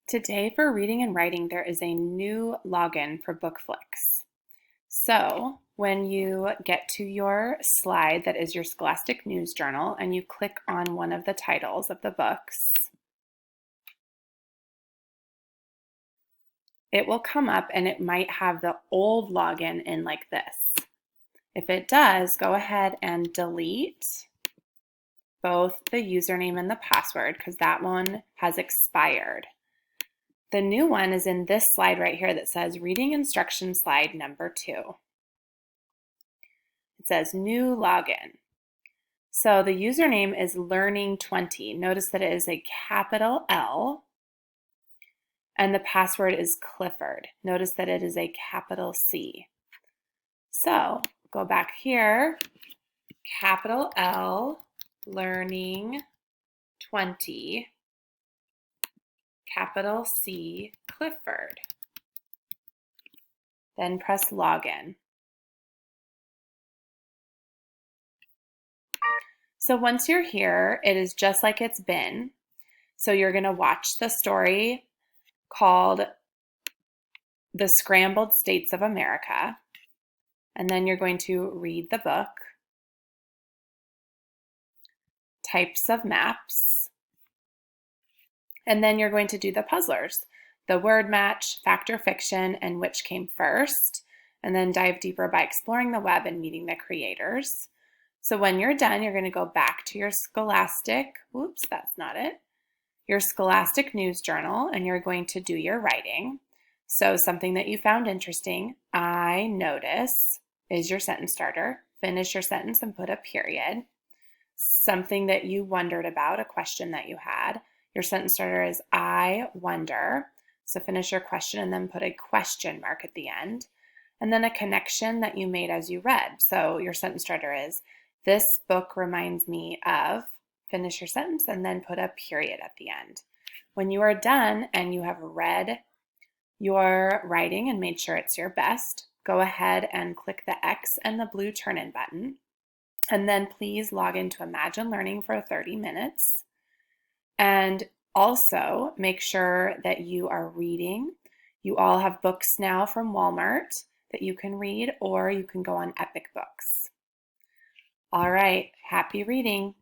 Today for reading and writing, there is a new login for Bookflix. So when you get to your slide that is your Scholastic News Journal and you click on one of the titles of the books, it will come up and it might have the old login in like this. If it does, go ahead and delete both the username and the password because that one has expired. The new one is in this slide right here that says Reading Instruction Slide number 2. It says New Login. So the username is Learning20. Notice that it is a capital L, and the password is Clifford. Notice that it is a capital C. So go back here, capital L, Learning20, capital C, Clifford. Then press Login. So once you're here, it is just like it's been. So you're going to watch the story called The Scrambled States of America, and then you're going to read the book, types of maps, and then you're going to do the puzzlers, the word match, fact or fiction, and which came first, and then dive deeper by exploring the web and meeting the creators. So when you're done, you're going to go back to your Scholastic, your Scholastic News Journal, and you're going to do your writing. So something that you found interesting, I notice, is your sentence starter. Finish your sentence and put a period. Something that you wondered about, a question that you had, your sentence starter is I wonder. So finish your question and then put a question mark at the end. And then a connection that you made as you read. So your sentence starter is this book reminds me of, finish your sentence and then put a period at the end. When you are done and you have read your writing and made sure it's your best, go ahead and click the X and the blue turn-in button. And then please log into Imagine Learning for 30 minutes. And also make sure that you are reading. You all have books now from Walmart that you can read, or you can go on Epic Books. All right, happy reading.